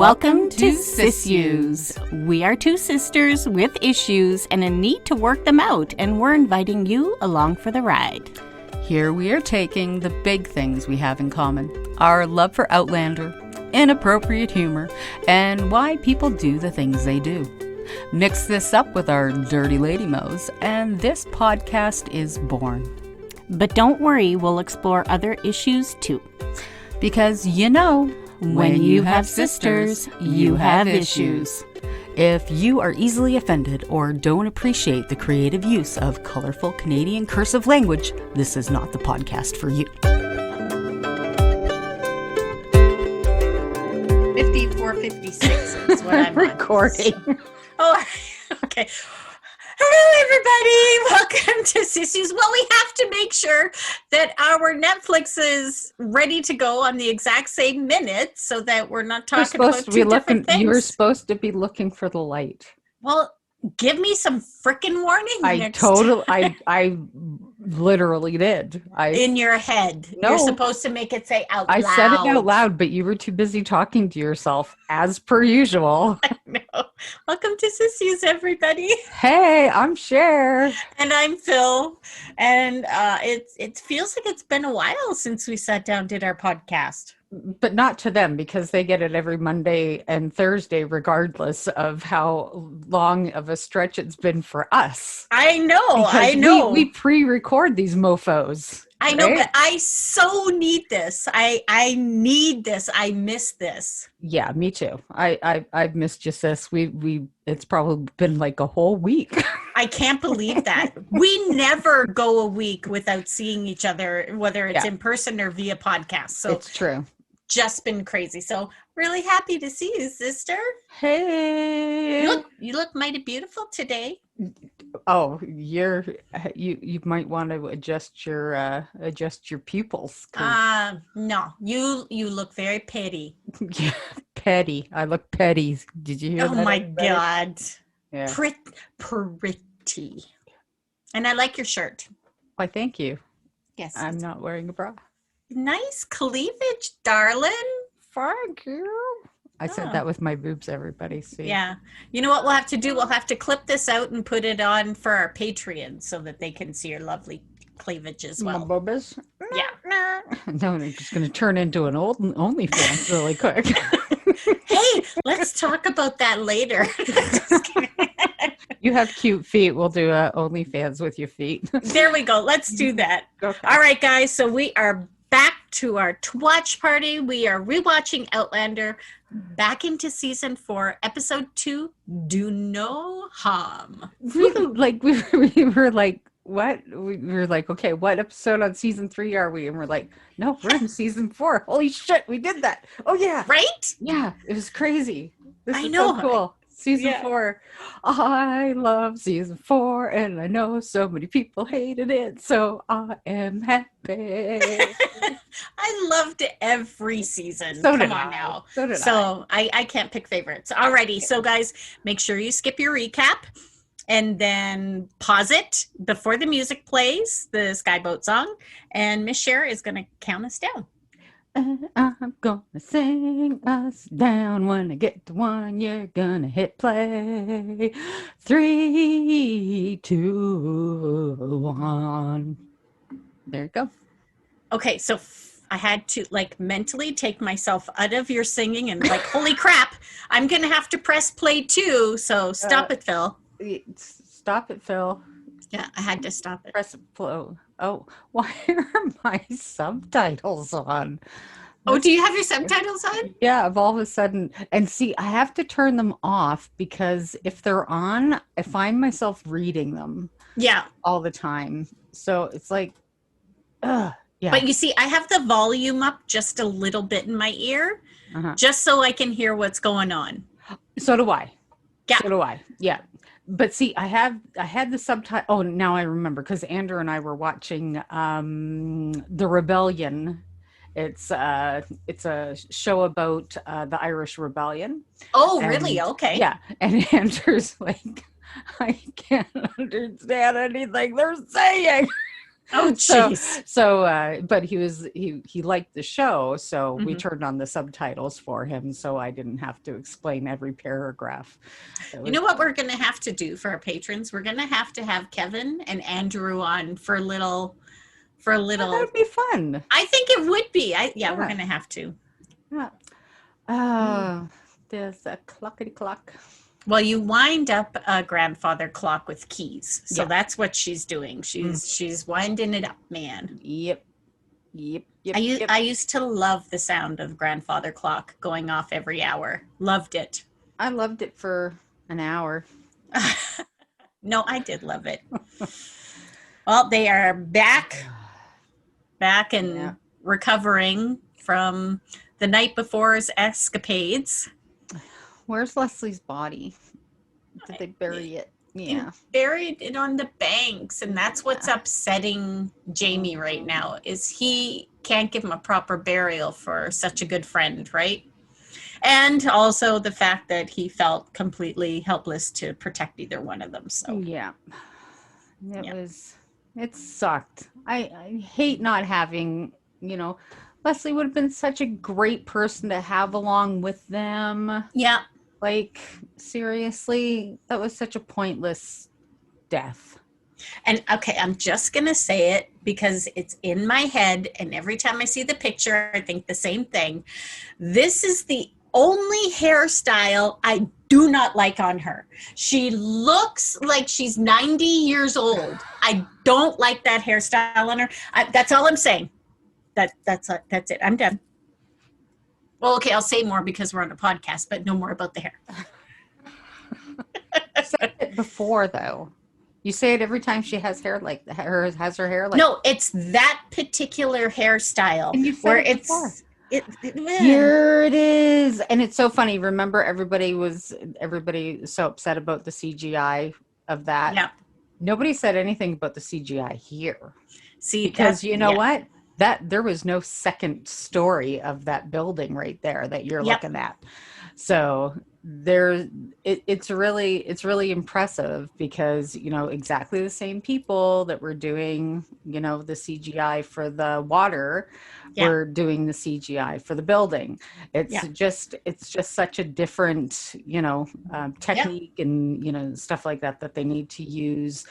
Welcome to Sissues. We are two sisters with issues and a need to work them out, and we're inviting you along for the ride. Here we are taking the big things we have in common. Our love for Outlander, inappropriate humor, and why people do the things they do. Mix this up with our dirty lady mo's, and this podcast is born. But don't worry, we'll explore other issues too. Because you know, when you have sisters, you have issues. If you are easily offended or don't appreciate the creative use of colorful Canadian cursive language, this is not the podcast for you. 5456 is what I'm recording. Oh, okay. Hello, everybody. Welcome to Sissues. Well, we have to make sure that our Netflix is ready to go on the exact same minute so that we're not talking about two different things. You were supposed to be looking for the light. Well, give me some freaking warning. I literally did. In your head. No. You're supposed to make it say out loud. I said it out loud, but you were too busy talking to yourself, as per usual. I know. Welcome to Sissues, everybody. Hey, I'm Cher. And I'm Phil. And it feels like it's been a while since we sat down and did our podcast. But not to them, because they get it every Monday and Thursday, regardless of how long of a stretch it's been for us. I know. Because we pre-record these mofos. I know, but I so need this. I need this. I miss this. Yeah, me too. I've missed you, sis. It's probably been like a whole week. I can't believe that. We never go a week without seeing each other, whether it's in person or via podcast. So it's true. Just been crazy. So really happy to see you, sister. Hey. You look mighty beautiful today. Oh, you might want to adjust your pupils. No, you look very petty. Yeah, petty. I look petty. Did you hear that? Oh my God. Yeah. Pretty. And I like your shirt. Why, thank you. Yes. I'm not wearing a bra. Nice cleavage, darling. Thank you. I said that with my boobs, everybody. See? Yeah. You know what we'll have to do? We'll have to clip this out and put it on for our Patreon so that they can see your lovely cleavage as well. My boobies? Yeah. No, they're just going to turn into an old OnlyFans really quick. Hey, let's talk about that later. Just kidding. You have cute feet. We'll do OnlyFans with your feet. There we go. Let's do that. Okay. All right, guys. So we are back to our watch party. We are rewatching Outlander, back into season 4, episode 2, Do No Harm. We were like, what? We were like, okay, what episode on season 3 are we? And we're like, no, we're in season 4. Holy shit, we did that. Oh, yeah. Right? Yeah, it was crazy. I know. So cool. Season 4. I love season 4, and I know so many people hated it, so I am happy. I loved every season. So Come on now. So I can't pick favorites. Alrighty, so guys, make sure you skip your recap and then pause it before the music plays, the Skyboat song, and Miss Cher is going to count us down. I'm gonna sing us down. When I get to 1, you're gonna hit play. 3, 2, 1. There you go. Okay, so I had to mentally take myself out of your singing and holy crap, I'm gonna have to press play too. So stop it, Phil. Stop it, Phil. Yeah, I had to stop it. Press flow. Oh, why are my subtitles on? Oh, do you have your subtitles on? Yeah, of a sudden. And see, I have to turn them off because if they're on, I find myself reading them. Yeah. All the time. So it's like, yeah. But you see, I have the volume up just a little bit in my ear, just so I can hear what's going on. So do I. Yeah. So do I. Yeah. But see, I had the subtitle. Oh, now I remember because Andrew and I were watching The Rebellion. It's a show about the Irish Rebellion. Oh, really? Okay. Yeah. And Andrew's like, I can't understand anything they're saying. Oh, jeez. But he liked the show, so we Mhm. turned on the subtitles for him, so I didn't have to explain every paragraph. You know what we're going to have to do for our patrons? We're going to have Kevin and Andrew on for a little. Oh, that'd be fun. I think it would be. Yeah. We're going to have to. Yeah. There's a clockety clock. Well, you wind up a grandfather clock with keys. So Yeah. that's what she's doing. She's winding it up, man. Yep. I used to love the sound of grandfather clock going off every hour. Loved it. I loved it for an hour. No, I did love it. Well, they are back and recovering from the night before's escapades. Where's Leslie's body? Did they bury it? Yeah. Buried it on the banks, and that's what's upsetting Jamie right now, is he can't give him a proper burial for such a good friend, right? And also the fact that he felt completely helpless to protect either one of them. So yeah. It sucked. I hate not having, Leslie would have been such a great person to have along with them. Yeah. Like, seriously, that was such a pointless death. And okay, I'm just going to say it because it's in my head. And every time I see the picture, I think the same thing. This is the only hairstyle I do not like on her. She looks like she's 90 years old. I don't like that hairstyle on her. That's all I'm saying. That's it. I'm done. Well, okay, I'll say more because we're on a podcast, but no more about the hair. You said it before, though. You say it every time she has hair like has her hair like. No, it's that particular hairstyle and you said where it before. Here it is. And it's so funny. Remember, everybody was so upset about the CGI of that. Yeah. Nobody said anything about the CGI here. See, because you know what? That there was no second story of that building right there that you're looking at. So it's really impressive because, exactly the same people that were doing, the CGI for the water were doing the CGI for the building. It's just such a different, technique and, stuff like that they need to use.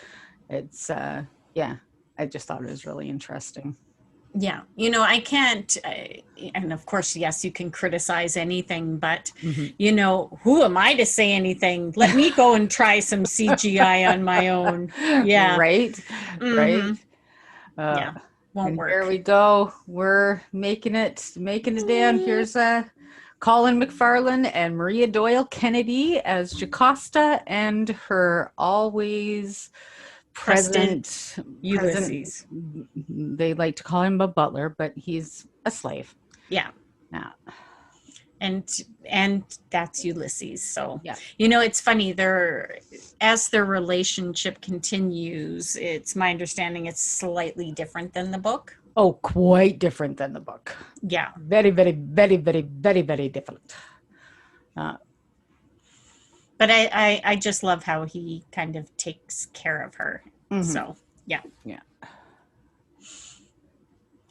It's, I just thought it was really interesting. Yeah. I can't, and of course, yes, you can criticize anything, but, who am I to say anything? Let me go and try some CGI on my own. Yeah. Right. Mm-hmm. Right. Won't work. There we go. We're making it down. Here's Colin McFarlane and Maria Doyle Kennedy as Jocasta and her always present Ulysses. They like to call him a butler, but he's a slave. Yeah. Yeah. And that's Ulysses. So, it's funny. As their relationship continues, it's my understanding it's slightly different than the book. Oh, quite different than the book. Yeah. Very, very, very, very, very, very different. But I just love how he kind of takes care of her. Mm-hmm. So, yeah. Yeah.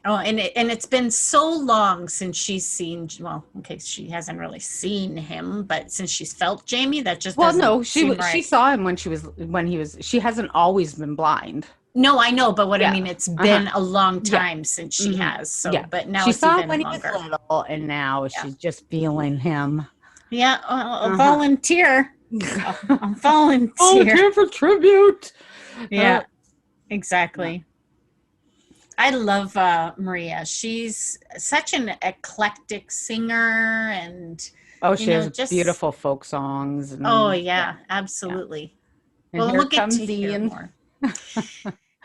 Oh, and it's been so long since she's seen, she hasn't really seen him, but since she's felt Jamie, that just she saw him when she hasn't always been blind. No, I know, but what I mean, it's been a long time since she has. So, but now she it's saw even him when longer. He was little, and now she's just feeling him. Yeah, a volunteer. A volunteer. Volunteer for tribute. Yeah, exactly. I love Maria. She's such an eclectic singer, and she has just beautiful folk songs. And, absolutely. Yeah. And we'll get to hear more.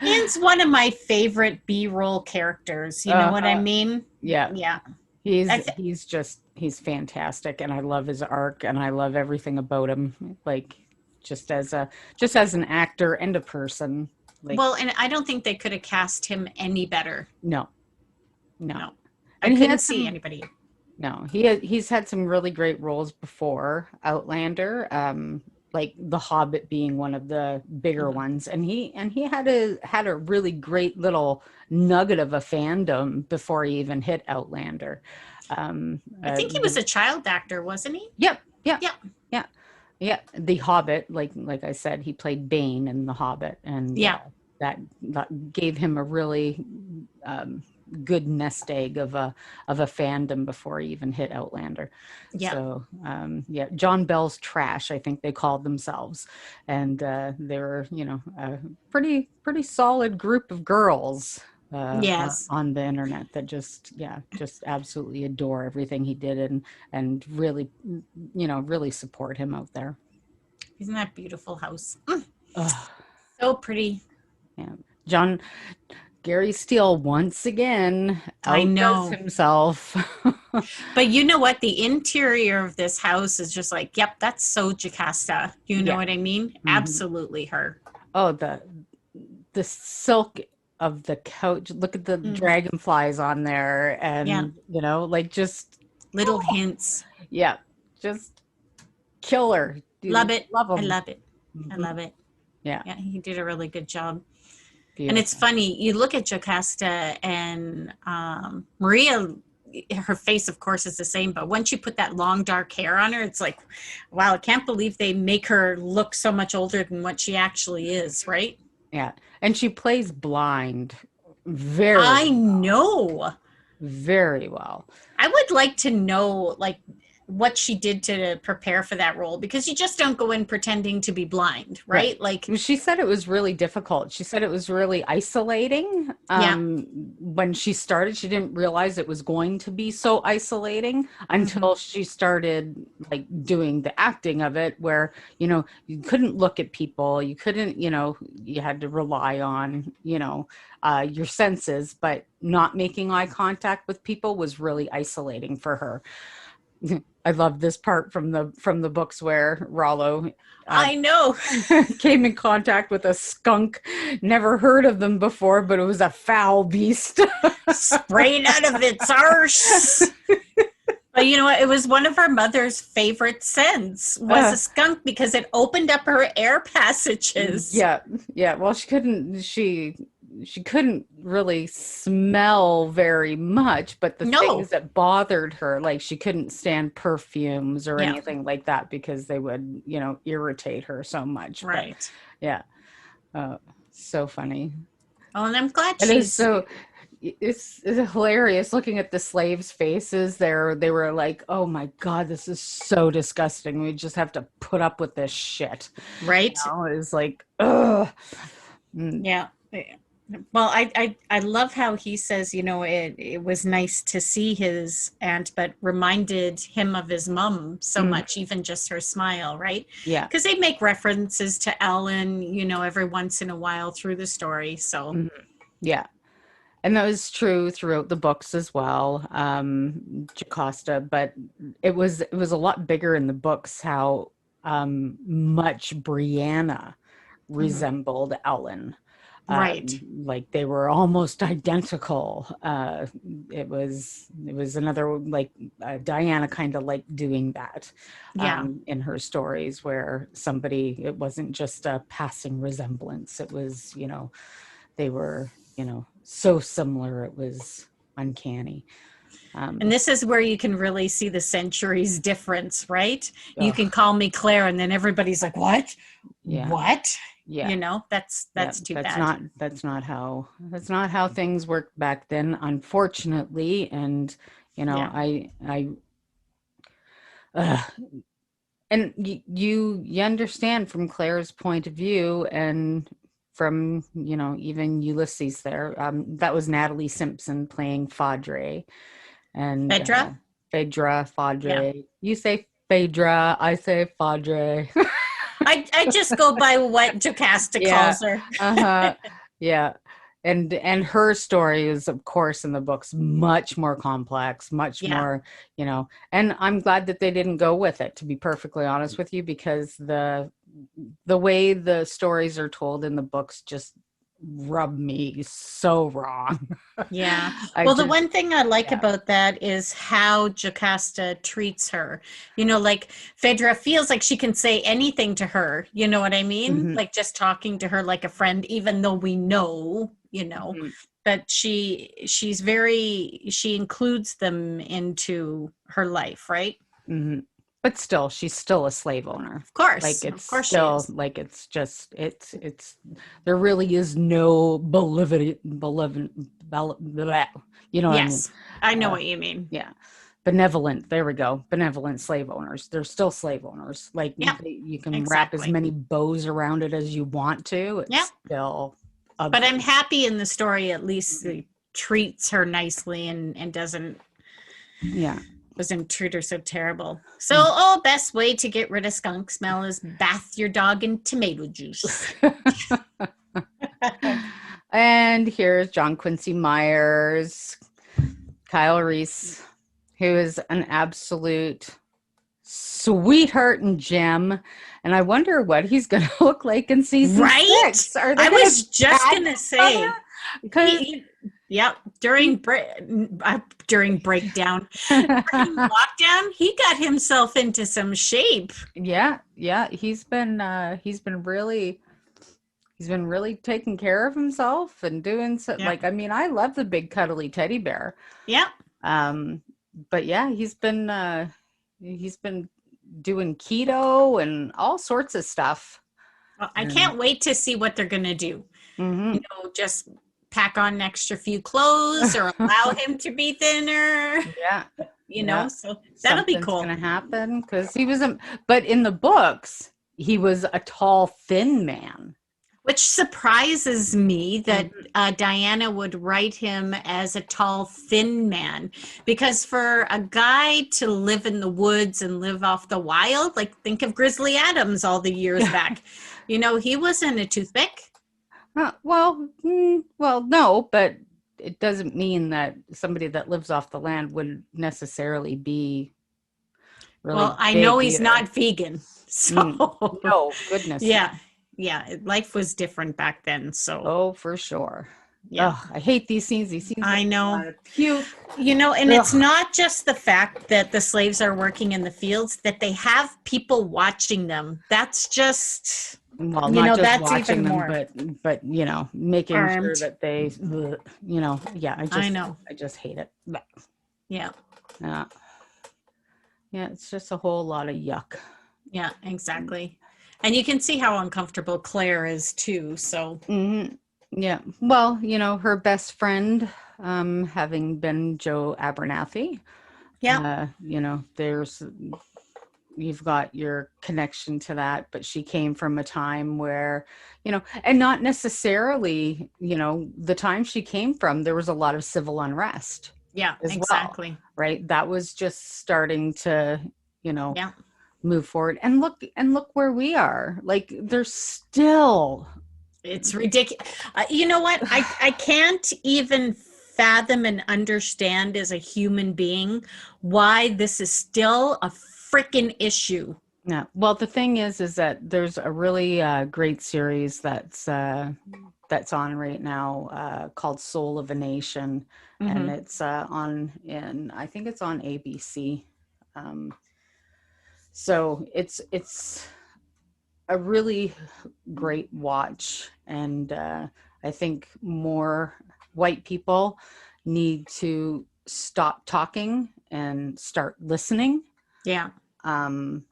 Ian's one of my favorite B-roll characters. You know what I mean? Yeah. Yeah. He's fantastic, and I love his arc, and I love everything about him. Like, just as an actor and a person. Like, and I don't think they could have cast him any better. No. I couldn't see anybody. No, he's had some really great roles before Outlander, like The Hobbit being one of the bigger ones, and he had a really great little nugget of a fandom before he even hit Outlander. I think he was a child actor, wasn't he? Yep, yep, Yeah. yeah, yeah. The Hobbit, like I said, he played Bane in The Hobbit, and Yeah. that gave him a really good nest egg of a fandom before he even hit Outlander. Yeah. So yeah, John Bell's trash, I think they called themselves, and they were, you know, a pretty solid group of girls Yes. on the internet that just absolutely adore everything he did, and really, you know, really support him out there. Isn't that beautiful house? Ugh. So pretty. Yeah. Gary Steele once again I know. outdoes himself. But you know what? The interior of this house is just like, yep, that's so Jocasta. You know what I mean? Mm-hmm. Absolutely her. Oh, the silk of the couch. Look at the dragonflies on there, and you know, like, just little hints. Yeah, just killer. Dude, love it. Love him. I love it. Mm-hmm. I love it. Yeah, he did a really good job. Beautiful. And it's funny, you look at Jocasta and Maria, her face, of course, is the same, but once you put that long dark hair on her, it's like, wow, I can't believe they make her look so much older than what she actually is, right? Yeah, and she plays blind I know. Very well. I would like to know, like, what she did to prepare for that role, because you just don't go in pretending to be blind, right? Like, she said it was really difficult. She said it was really isolating. When she started, she didn't realize it was going to be so isolating until she started, like, doing the acting of it, where, you know, you couldn't look at people, you couldn't, you know, you had to rely on, you know, your senses, but not making eye contact with people was really isolating for her. I love this part from the books where Rollo I know came in contact with a skunk. Never heard of them before, but it was a foul beast. Sprayed out of its arse. But you know what? It was one of our mother's favorite scents was a skunk, because it opened up her air passages. Yeah. Well, she couldn't really smell very much, but the things that bothered her, like, she couldn't stand perfumes or anything like that, because they would, you know, irritate her so much. Right. But, so funny. Oh, and I'm glad it's hilarious looking at the slaves' faces. They were like, oh my God, this is so disgusting. We just have to put up with this shit. Right. You know, it's like, ugh. Yeah. Well, I love how he says, you know, it was nice to see his aunt, but reminded him of his mom so much, even just her smile, right? Yeah. Because they make references to Ellen, you know, every once in a while through the story. So, yeah. And that was true throughout the books as well, Jocasta, but it was a lot bigger in the books how much Brianna resembled Ellen. Right. Like, they were almost identical. It was another, like, Diana kind of like doing that in her stories, where it wasn't just a passing resemblance. It was, you know, they were, you know, so similar, it was uncanny. And this is where you can really see the centuries difference, right? You can call me Claire, and then everybody's like, what? Yeah. What? Yeah. You know, that's too bad. That's not how things worked back then, unfortunately. And, you know, and you understand from Claire's point of view, and from, you know, even Ulysses there. That was Natalie Simpson playing Fadre. And Phaedra? Fadre. Yeah. You say Phaedra, I say Fadre. I just go by what Jocasta calls her. Yeah. And her story is, of course, in the books, much more complex, much more, you know, and I'm glad that they didn't go with it, to be perfectly honest with you, because the way the stories are told in the books just rub me so wrong. Yeah. I Well, the just, one thing I like yeah. about that is how Jocasta treats her. Like Phaedra feels like she can say anything to her. You know what I mean? Mhm, Like just talking to her like a friend, even though we know, mhm, that she includes them into her life, right? mhm. But still, she's still a slave owner. Like it's Of course she still is. like it's just it's there really is no blah, you know what I mean? Yes, I know Uh, what you mean. yeah. Benevolent, there we go. Benevolent slave owners. They're still slave owners. Like Yep, you can wrap as exactly. many bows around it as you want to. Yep. It's still But I'm ugly. happy in the story at least Mhm. he treats her nicely and Yeah. doesn't treat her so terrible. So, Mhm. best way to get rid of skunk smell is bath your dog in tomato juice. And here's John Quincy Myers, Kyle Reese, who is an absolute sweetheart and gem. And I wonder what he's going to look like in season Right? 6. Are they I going to was just tag gonna each other? say, Because yep. During breakdown, during lockdown, he got himself into some shape. yeah, he's been really taking care of himself and doing so. Yep. Like, I mean, I love the big cuddly teddy bear. Yep. Um, but yeah, he's been doing keto and all sorts of stuff. Well, I And can't wait to see what they're gonna do. mhm. Just pack on an extra few clothes or allow him to be thinner. Yeah, yeah, So that'll be something's cool. gonna happen because he was a. But in the books, he was a tall, thin man. Which surprises me that Mhm. Diana would write him as a tall, thin man. Because for a guy to live in the woods and live off the wild, like think of Grizzly Adams all the years back, he wasn't a toothpick. Well, no, but it doesn't mean that somebody that lives off the land would necessarily be Well, really I know big he's either. not vegan. Mm, So, no, goodness, no. yeah. Yeah. Life was different back then. So, Oh, for sure. yeah. Oh, I hate these scenes. These scenes I make me know. want to puke. And it's Ugh. not just the fact that the slaves are working in the fields, that they have people watching them. That's just, Well, not just that's watching even them, more but making sure armed. that they, yeah, I know. I just hate it. Yeah. Yeah, yeah, it's just a whole lot of yuck. Yeah, exactly. And you can see how uncomfortable Claire is too. So, Hmm. Yeah. Well, her best friend, having been Joe Abernathy, yeah. there's you've got your connection to that, but she came from a time where, and not necessarily, the time she came from, there was a lot of civil unrest Yeah, as well, exactly. right? That was just starting to, you know, Yeah. move forward. And look where we are. Like there's still It's ridiculous. You know what? I can't even fathom and understand as a human being why this is still a freaking issue. Yeah. Well, the thing is that there's a really great series that's on right now called Soul of a Nation, and Hmm. it's I think it's on ABC. Um, so it's a really great watch, and I think more white people need to stop talking and start listening. Yeah. Um,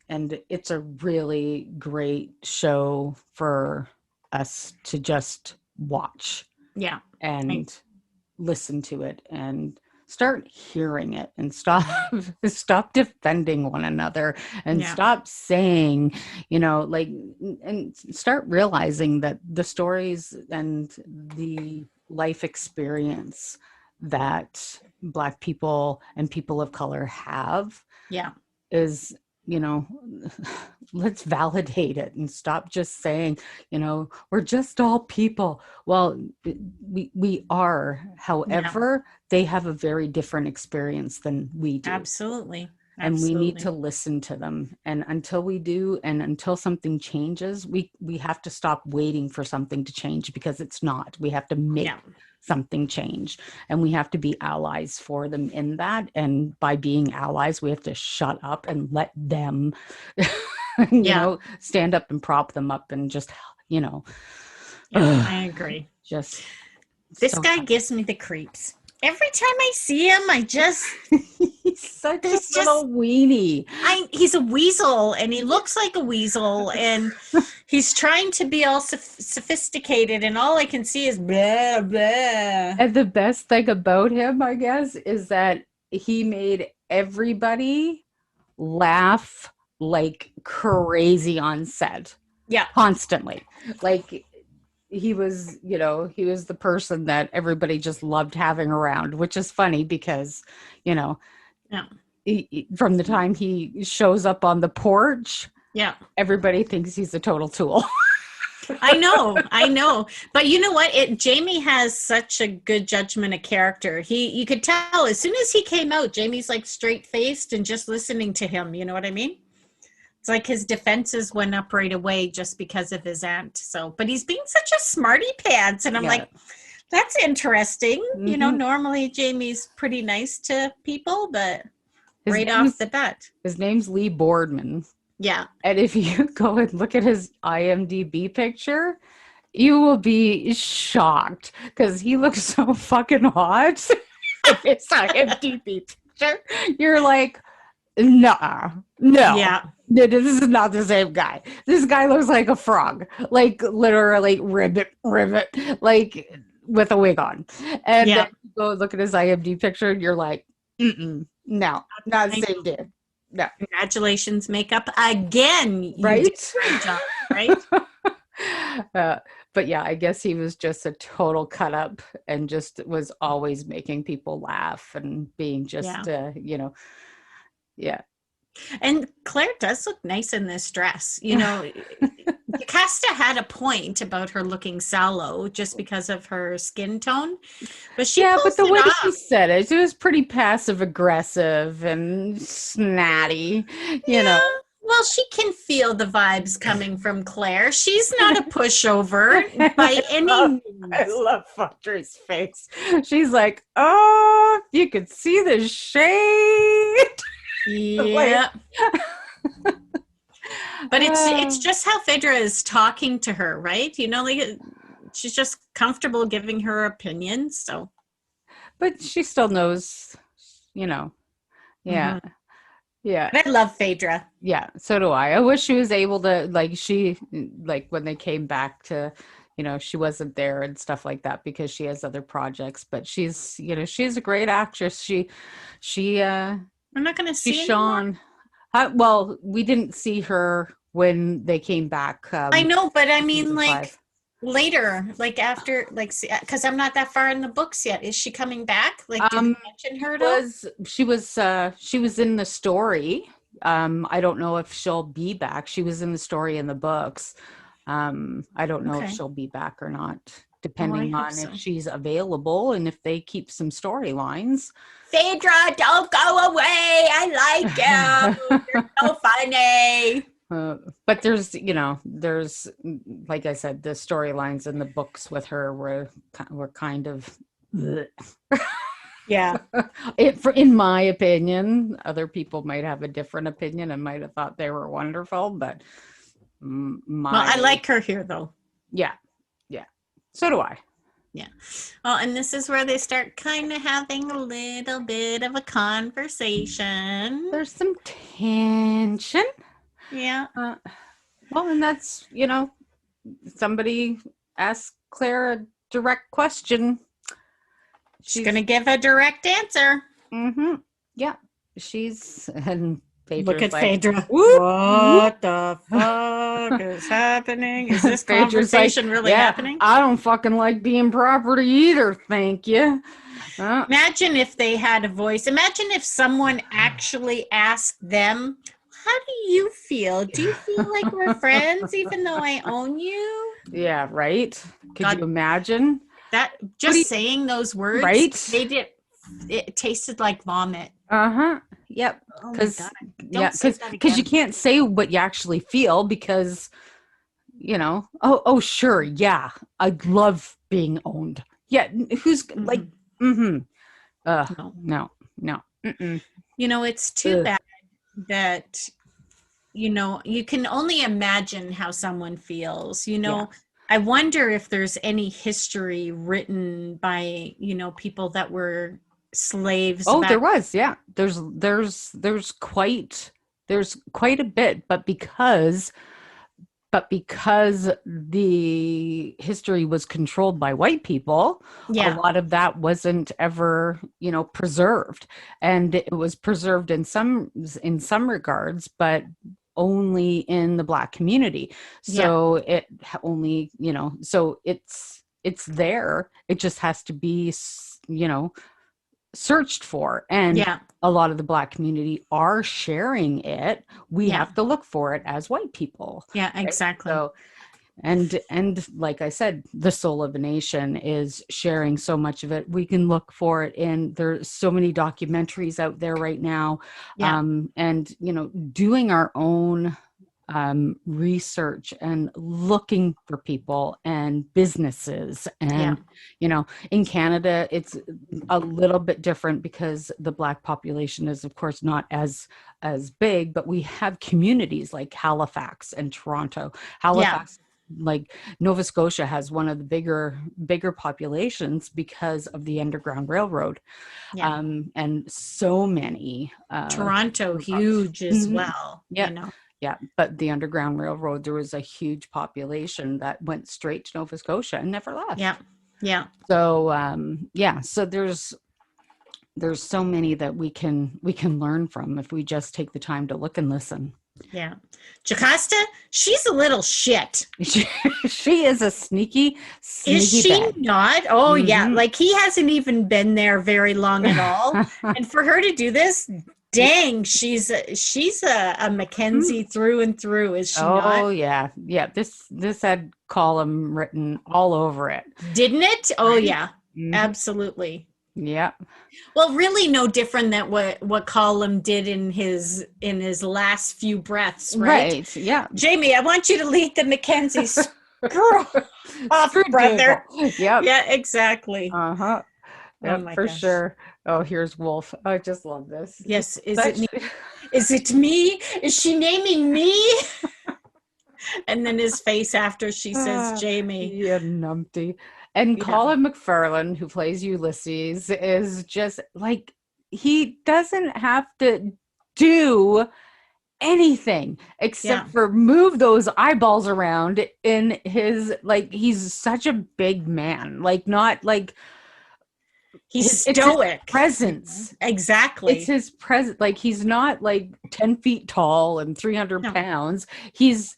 and it's a really great show for us to just watch Yeah. I, and listen to it and start hearing it and stop stop defending one another and yeah. stop saying, like, and start realizing that the stories and the life experience that Black people and people of color have Yeah. is, you know, let's validate it and stop just saying, we're just all people. Well, we are. Yeah. However, they have a very different experience than we do. Absolutely. and we need Absolutely. to listen to them. And until we do, and until something changes, we have to stop waiting for something to change, because it's not. We have to make Yeah. something change, and we have to be allies for them in that. And by being allies, we have to shut up and let them Yeah. stand up and prop them up, and just you know Yeah, I agree. just This so guy gives me the creeps. Every time I see him, I just he's such a there's little just weenie. he's a weasel, and he looks like a weasel, and he's trying to be all sophisticated, and all I can see is blah blah. And the best thing about him, I guess, is that he made everybody laugh like crazy on set Yeah. constantly. Like he was the person that everybody just loved having around, which is funny because, Yeah. from the time he shows up on the porch, Yeah. everybody thinks he's a total tool. I know. But you know what? Jamie has such a good judgment of character. You could tell as soon as he came out, Jamie's like straight faced and just listening to him. You know what I mean? It's like his defenses went up right away just because of his aunt. So, but he's being such a smarty pants, and I'm like, that's interesting. Mm-hmm. Normally Jamie's pretty nice to people, but off the bat, his name's Lee Boardman. Yeah. And if you go and look at his IMDb picture, you will be shocked because he looks so fucking hot in his IMDb picture. You're like, nah, no. Yeah. This is not the same guy. This guy looks like a frog, like literally ribbit, like with a wig on. And then you go look at his IMDb picture, and you're like, no, not the same dude. No. Congratulations, makeup again. You Right? did a great job, right? But yeah, I guess he was just a total cut up and just was always making people laugh and being just, yeah. And Claire does look nice in this dress. Casta had a point about her looking sallow just because of her skin tone, but but the way she said it was pretty passive aggressive and snotty, you know. Well, she can feel the vibes coming from Claire. She's not a pushover by any means. I love Audrey's face. She's like, oh, you could see the shade. Yeah. But it's just how Phaedra is talking to her, right? Like she's just comfortable giving her opinions. So, but she still knows, Yeah. Mm-hmm. Yeah. But I love Phaedra. Yeah, so do I. I wish she was able to, when they came back to, she wasn't there and stuff like that because she has other projects, but she's a great actress. We're not going to see Sean. Well, we didn't see her when they came back. I know, but I mean, like later, like after, because I'm not that far in the books yet. Is she coming back? Like, did you mention her? She was in the story. I don't know if she'll be back. She was in the story in the books. I don't know if she'll be back or not, depending on if she's available and if they keep some storylines. Phaedra, don't go away. I like you. You're so funny. But there's like I said, the storylines in the books with her were kind of yeah. In my opinion, other people might have a different opinion and might have thought they were wonderful, but I like her here though. Yeah, so do I. Yeah. Well, and this is where they start kind of having a little bit of a conversation. There's some tension. Yeah. Well, and that's, somebody asked Claire a direct question. She's going to give a direct answer. Mm-hmm. Yeah. And Phaedra's look at Phaedra. Whoop, what the fuck is happening? Is this conversation really happening? I don't fucking like being property either, thank you. Imagine if they had a voice. Imagine if someone actually asked them, how do you feel? Do you feel like we're friends even though I own you? Yeah, right? Could you imagine? That saying those words, right? It tasted like vomit. Uh-huh. Yep. Oh my Because God. Don't say that because you again. can't say what you actually feel because, oh, sure, yeah, I love being owned. Yeah, who's like, No. no, mm-mm. It's too Ugh. bad that, you can only imagine how someone feels. Yeah. I wonder if there's any history written by, people that were slaves Oh, there back. was, yeah. There's quite a bit, but because the history was controlled by white people, a Yeah. lot of that wasn't ever, preserved. And it was preserved in some regards, but only in the Black community. Yeah. So it only, so it's there. It just has to be, searched for. And Yeah. a lot of the Black community are sharing it. We Yeah. have to look for it as white people, Yeah. right? Exactly. So, and like I said, the Soul of a Nation is sharing so much of it. We can look for it in, there's so many documentaries out there right now. Yeah. And doing our own research and looking for people and businesses. Yeah. And in Canada it's a little bit different because the Black population is of course not as big, but we have communities like Halifax and Toronto. Yeah. Halifax, like Nova Scotia, has one of the bigger populations because of the Underground Railroad. Yeah. And so many Toronto, huge as Mhm. well, Yeah. Yeah, but the Underground Railroad, there was a huge population that went straight to Nova Scotia and never left. Yeah. Yeah. So so there's so many that we can learn from if we just take the time to look and listen. Yeah. Jocasta, she's a little shit. She is a sneaky Is she bag. not? Oh, yeah. Mhm. Like he hasn't even been there very long at all. And for her to do this, dang, she's a Mackenzie through and through, is she Oh not? yeah, this had column written all over it. Didn't it? Oh, Right? yeah. Mhm. Absolutely. Yeah. Well, really no different than what Colum did in his last few breaths, right? Right. Yeah. Jamie, I want you to lead the Mackenzie. Screw off, Screw brother. Dougal. Yep. Yeah, exactly. Uh-huh. Oh Yep, my for gosh. sure. Oh, here's Wolf. I just love this. Yes, is Such it me? Is it me? Is she naming me? And then his face after she says Jamie. yeah, numpty. And Yeah. Colin McFarlane, who plays Ulysses, is just like, he doesn't have to do anything except Yeah. for move those eyeballs around in his, like, he's such a big man, like, not like He's it's his stoic. presence. Exactly. It's his presence. Like, he's not like 10 feet tall and 300 No. pounds. He's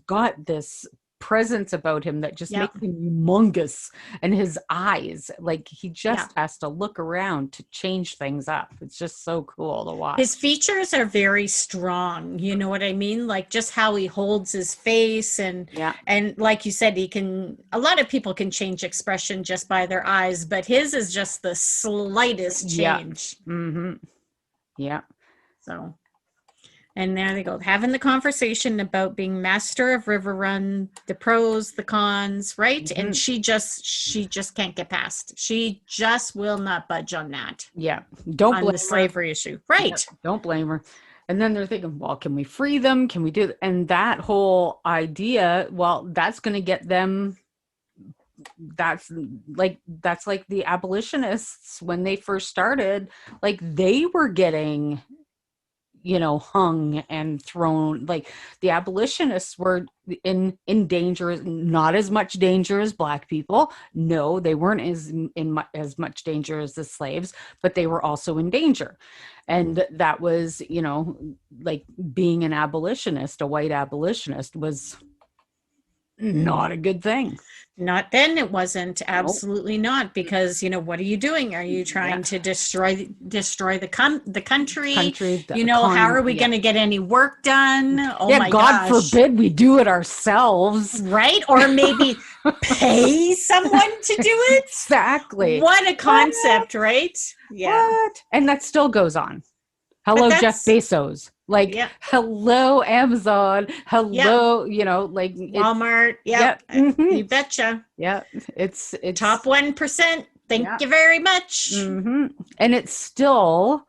got this presence about him that just Yeah. makes him humongous. And his eyes, like, he just Yeah. has to look around to change things up. It's just so cool to watch. His features are very strong. You know what I mean? Like just how he holds his face and Yeah. like you said, a lot of people can change expression just by their eyes, but his is just the slightest change. Yeah. Mm-hmm. Yeah. So, and there they go, having the conversation about being master of River Run, the pros, the cons, right? Mm-hmm. And she just can't get past. She just will not budge on that. Yeah. Don't on blame the her. slavery issue, right? Yeah, don't blame her. And then they're thinking, well, can we free them? Can we do? And that whole idea, well, that's going to get them. That's like the abolitionists when they first started, like they were getting, hung and thrown. Like the abolitionists were in danger, not as much danger as Black people. No, they weren't as much danger as the slaves, but they were also in danger. And that was, like being an abolitionist, a white abolitionist, was not a good thing. Not then, it wasn't. Absolutely not, because what are you doing? Are you trying to destroy the country? How are we going to get any work done? Oh my God gosh. forbid we do it ourselves, right? Or maybe pay someone to do it. Exactly. What a concept, right? Yeah. What? And that still goes on. Hello, Jeff Bezos. Like, hello, Amazon. Hello, like Walmart. Yep. You betcha. Yeah. It's top 1%. Thank you very much. And it's still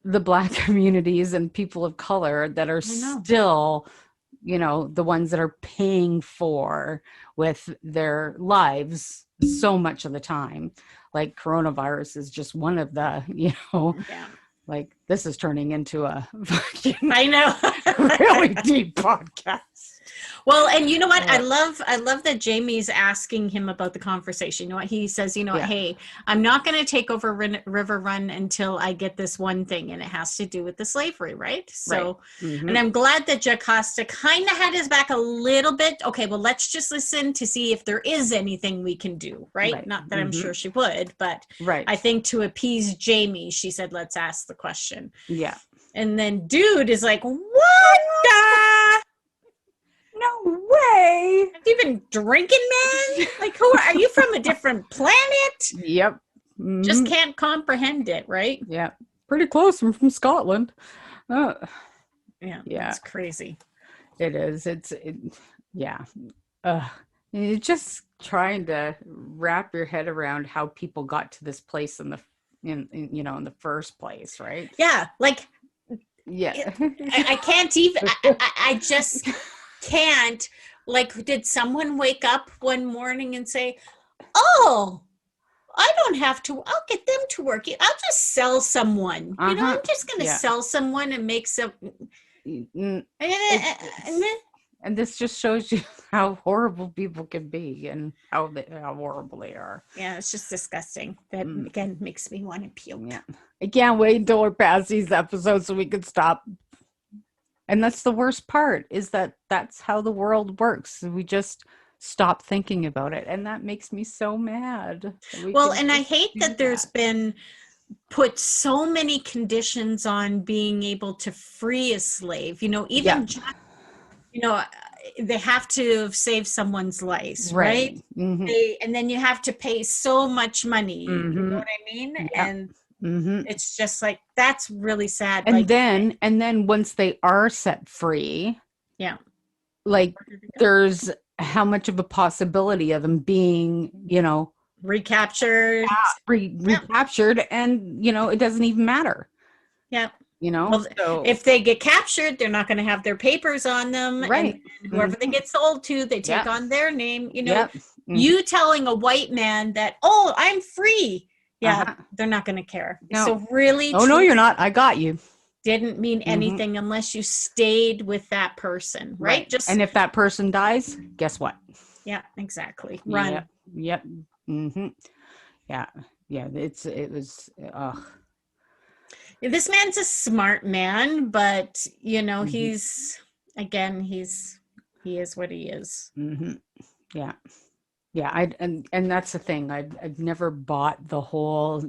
the Black communities and people of color that are still, the ones that are paying for with their lives so much of the time. Like coronavirus is just one of the, like this is turning into a fucking I know really deep podcast. Well, and you know what? I love that Jamie's asking him about the conversation. You know what? He says, hey, I'm not going to take over River Run until I get this one thing. And it has to do with the slavery, right? So, and I'm glad that Jocasta kind of had his back a little bit. Okay, well, let's just listen to see if there is anything we can do, right? Not that I'm sure she would, but I think to appease Jamie, she said, let's ask the question. Yeah. And then dude is like, what the? No way. Have you been drinking, man? Like, are you from a different planet? Yep. Just can't comprehend it, right? Yeah. Pretty close. I'm from Scotland. Yeah. It's crazy. It is. It's just trying to wrap your head around how people got to this place in the first place, right? Yeah. Like, I can't even, I just can't. Like, did someone wake up one morning and say, oh, I don't have to, I'll get them to work. I'll just sell someone. I'm just going to sell someone and make some. And this just shows you how horrible people can be and how horrible they are. Yeah, it's just disgusting. That, again, makes me want to puke. Yeah. I can't wait until we're past these episodes so we can stop. And that's the worst part, is that's how the world works. We just stop thinking about it. And that makes me so mad. Well, and I hate that there's been put so many conditions on being able to free a slave, just, they have to have saved someone's life, right? And then you have to pay so much money, you know what I mean? Yeah. And it's just like, that's really sad. And then once they are set free, like there's how much of a possibility of them being, recaptured, recaptured, and it doesn't even matter. Yeah. Well, so if they get captured, they're not going to have their papers on them, right? And whoever they get sold to, they take on their name. You telling a white man that, oh, I'm free. Yeah, they're not going to care. No. So really, no, you're not. I got you. Didn't mean anything unless you stayed with that person, right? And if that person dies, guess what? Yeah, exactly. Run. Yep. Yeah. It was. This man's a smart man, but he is what he is. Yeah. Yeah, and that's the thing. I've never bought the whole,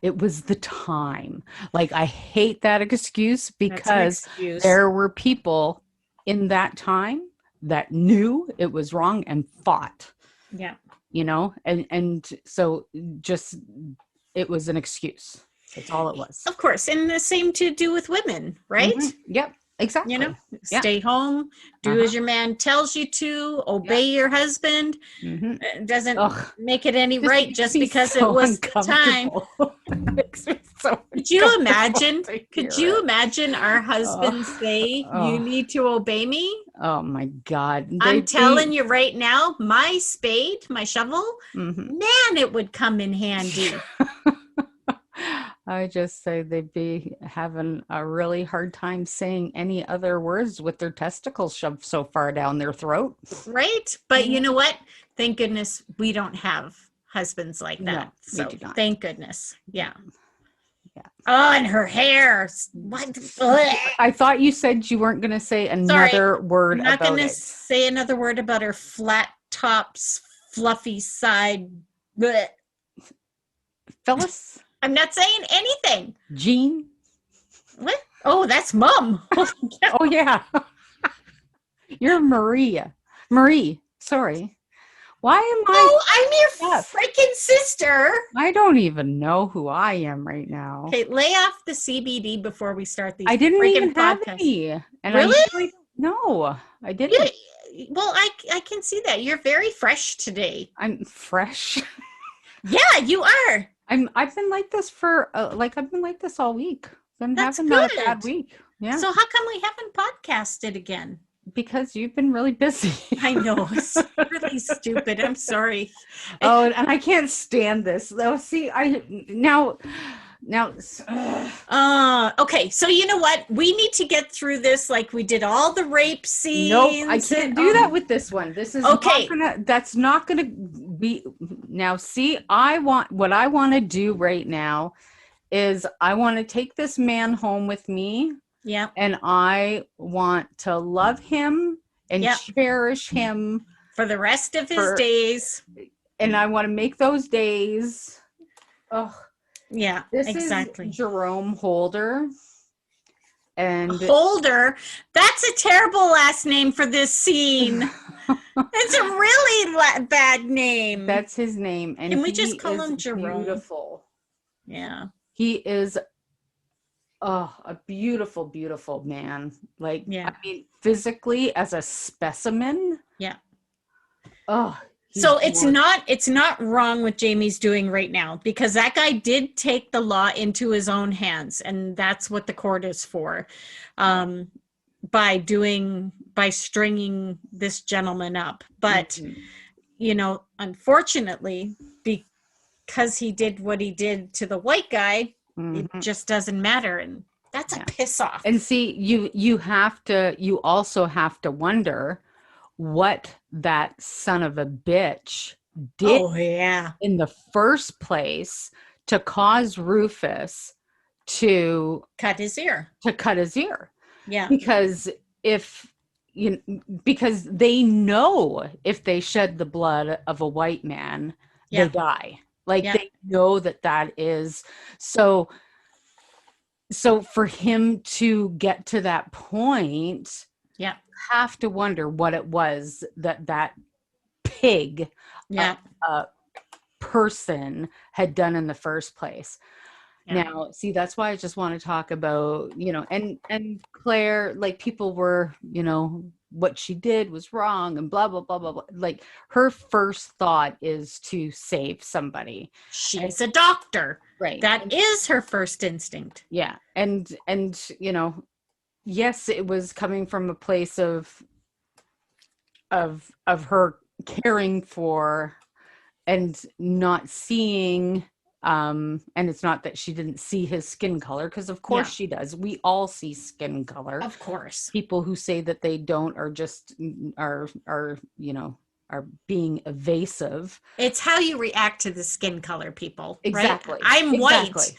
it was the time. Like, I hate that excuse, because there were people in that time that knew it was wrong and fought. Yeah. And so just, it was an excuse. That's all it was. Of course. And the same to do with women, right? Yep. Exactly. Stay home, do as your man tells you to, obey your husband. It doesn't make it any right just because it was the time. It makes me so Could you imagine? Could you imagine our husbands say, you need to obey me? Oh my God. I'm telling you right now, my spade, my shovel, man, it would come in handy. I just say they'd be having a really hard time saying any other words with their testicles shoved so far down their throat. Right? But you know what? Thank goodness we don't have husbands like that. No, so we do not. Thank goodness. Yeah. Oh, and her hair. What? I thought you said you weren't going to say another word about it. I'm not going to say another word about her flat tops, fluffy side. Blech. Phyllis? I'm not saying anything. Jean? What? Oh, that's Mom. Oh, yeah. You're Maria. Marie. Sorry. Why am I? Oh, I'm your Yes. freaking sister. I don't even know who I am right now. Okay, lay off the CBD before we start these I didn't freaking even have podcasts. any. And I Really? usually no, I didn't. Well, I can see that. You're very fresh today. I'm fresh. Yeah, you are. I've been like this for I've been like this all week. Been That's having not a good. bad week. Yeah. So how come we haven't podcasted again? Because you've been really busy. I know. It's really stupid. I'm sorry. Oh, and I can't stand this. Oh, see, now Okay, so you know what? We need to get through this like we did all the rape scenes. nope, I can't do that with this one. This is okay. That's not gonna be. Now, see, what I want to do right now is I want to take this man home with me. Yeah. And I want to love him and cherish him for the rest of his days. And I want to make those days. Oh, yeah, this exactly. Is Jerome Holder. And Holder, that's a terrible last name for this scene. It's a really bad name. That's his name. And can we just call him Jerome? Beautiful. Yeah. He is a beautiful, beautiful man. Like, I mean, physically as a specimen. Yeah. Oh, so it's not wrong what Jamie's doing right now, because that guy did take the law into his own hands, and that's what the court is for. By stringing this gentleman up. But you know, unfortunately, because he did what he did to the white guy, it just doesn't matter, and that's a piss off. And see, you also have to wonder what that son of a bitch did in the first place to cause Rufus to cut his ear. Yeah. Because because they know if they shed the blood of a white man, they die. Like they know that is so for him to get to that point, have to wonder what it was that pig person had done in the first place. Now, see, that's why I just want to talk about, and Claire, like, people were, what she did was wrong and blah, blah, blah, blah, blah. Like, her first thought is to save somebody. She's a doctor. Right. That is her first instinct. Yeah. And, yes, it was coming from a place of her caring for and not seeing, and it's not that she didn't see his skin color, because of course she does. We all see skin color. Of course. People who say that they don't are being evasive. It's how you react to the skin color, people. Exactly. Right? I'm white.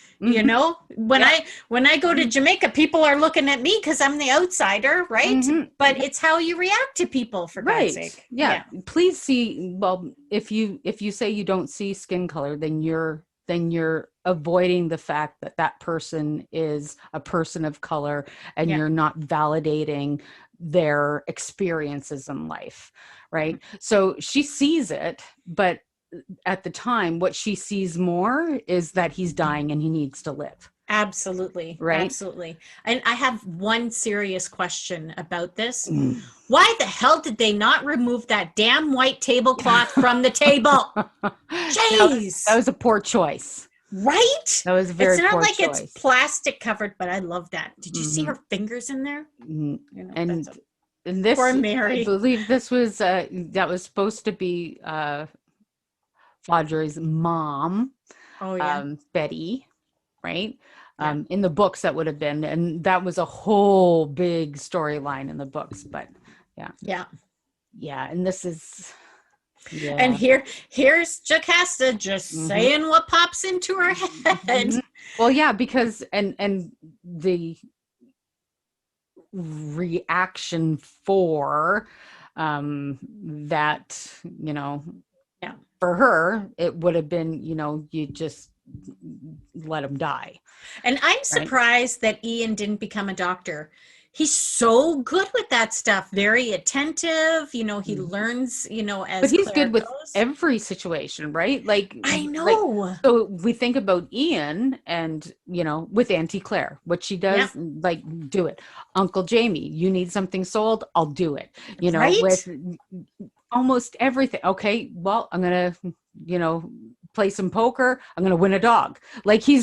When I go to Jamaica, people are looking at me because I'm the outsider, right? But it's how you react to people, for God's sake. Yeah. Please see. Well, if you say you don't see skin color, then you're avoiding the fact that person is a person of color, and you're not validating their experiences in life, right? So she sees it, but at the time, what she sees more is that he's dying and he needs to live. Absolutely. Right. Absolutely. And I have one serious question about this. Why the hell did they not remove that damn white tablecloth from the table? Jeez. That was a poor choice. Right? That was a very poor choice. It's not like it's plastic covered, but I love that. Did you see her fingers in there? And this, poor Mary. I believe this was, that was supposed to be Audrey's mom, Betty, right? In the books that would have been, and that was a whole big storyline in the books, but and this is and here's Jocasta just saying what pops into her head. Well, because and the reaction for that, for her, it would have been, you just let him die. And I'm surprised that Ian didn't become a doctor. he's so good with that stuff. Very attentive. You know, he learns, you know, But as he's Claire good with goes. every situation, right? I Like, know. so we think about Ian and, you know, with Auntie Claire, what she Yep. does, like, do it. Uncle Jamie, you need something sold, I'll do it. You know, with Right? almost everything. Okay, well, I'm going to, you know, play some poker. I'm going to win a dog. Like he,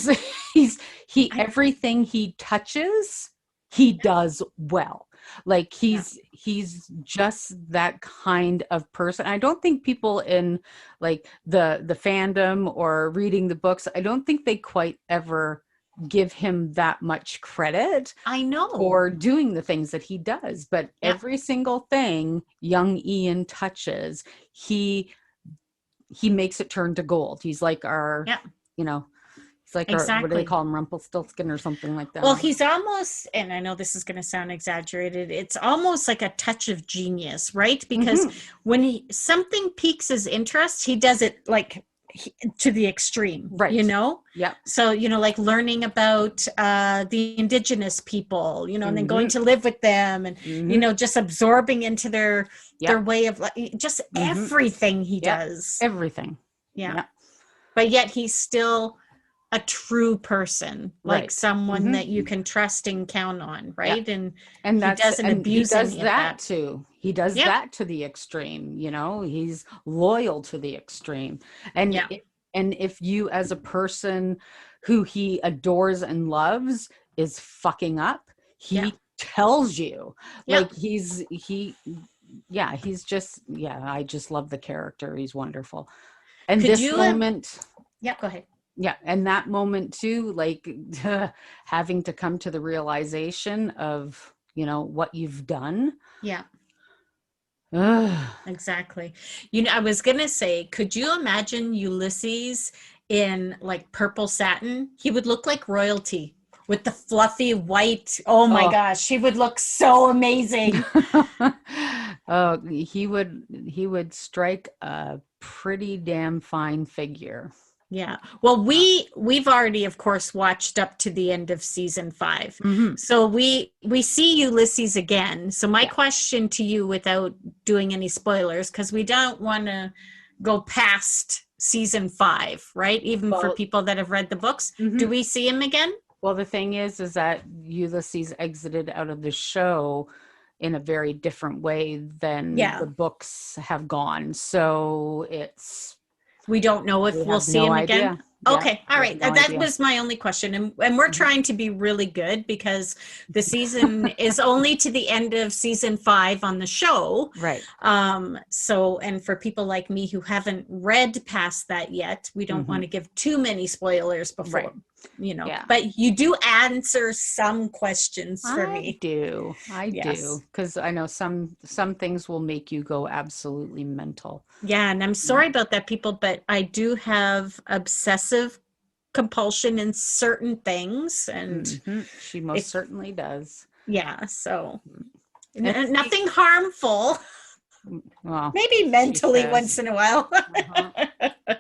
I, everything he touches, he does well. Like yeah. he's just that kind of person. I don't think people in like the fandom or reading the books, I don't think they quite ever give him that much credit I know. for doing the things that he does. But Yeah. every single thing young Ian touches, he makes it turn to gold. He's like our, Yeah. you know, it's like our, what do they Exactly. call him, Rumpelstiltskin or something like that. Well, he's almost, and I know this is going to sound exaggerated, it's almost like a touch of genius, right? Because when something piques his interest, he does it like to the extreme, you Right. know? Yeah. So, you know, like learning about the indigenous people, you know, and then going Mm-hmm. to live with them and, you Mm-hmm. know, just absorbing into their Yep. way of life, just Mm-hmm. everything he Yep. does. Everything. Yeah. Yep. But yet he's still a true person, like Right. someone Mm-hmm. that you can trust and count on, Yeah. right? And And he that's, doesn't and he abuse does any of that that. too. He does Yeah. that to the extreme, you know, he's loyal to the extreme. And Yeah. and if you as a person who he adores and loves is fucking up, Yeah. he tells you. Yeah. Like yeah, he's just, yeah, I just love the character. He's wonderful. And Could this you moment, yeah, go ahead. yeah, and that moment too, like having to come to the realization of, you know, what you've done. Yeah. Ugh. Exactly. You know, I was gonna say, could you imagine Ulysses in like purple satin? He would look like royalty with the fluffy white. Oh my Oh. gosh, he would look so amazing. Oh, he would strike a pretty damn fine figure. Yeah. Well, we've already, of course, watched up to the end of season 5. Mm-hmm. So we see Ulysses again. So my Yeah. question to you, without doing any spoilers, because we don't want to go past season 5, right? Even for Well, people that have read the books, do mm-hmm. we see him again? Well, the thing is that Ulysses exited out of the show in a very different way than Yeah. the books have gone. So We don't know we if we'll have see no him again. idea. Yeah, Okay, all we have right. no That idea. was my only question. And we're Mhm. trying to be really good because the season is only to the end of season 5 on the show. Right. So, and for people like me who haven't read past that yet, we don't want to give too many spoilers before, Right. you know. Yeah. But you do answer some questions for I me. do. I do. Yes. Because I know some things will make you go absolutely mental. Yeah, and I'm sorry about that, people, but I do have obsessive compulsion in certain things, and Mm-hmm. She most if certainly does. yeah, so It's, nothing harmful. well, Maybe she mentally says. once in a while. Uh-huh.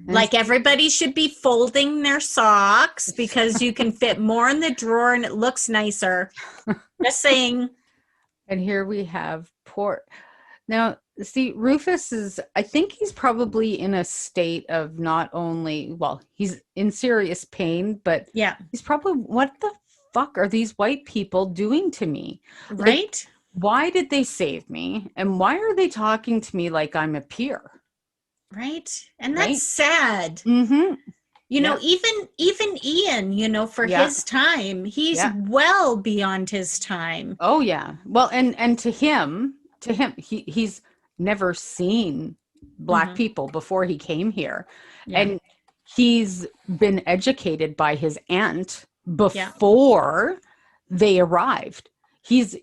Like everybody should be folding their socks because you can fit more in the drawer and it looks nicer. Just saying. And here we have poor. Now, see, Rufus is, I think he's probably in a state of not only, well, he's in serious pain, but Yeah. he's probably, what the fuck are these white people doing to me? Like, Right? why did they save me? And why are they talking to me like I'm a peer? Right? And Right? that's sad. Mm-hmm. You know, Yeah. even Ian, you know, for Yeah. his time, he's Yeah. well beyond his time. Oh yeah. Well, and to him, he's never seen Black Mhm. people before he came here. Yeah. And he's been educated by his aunt before they arrived. He's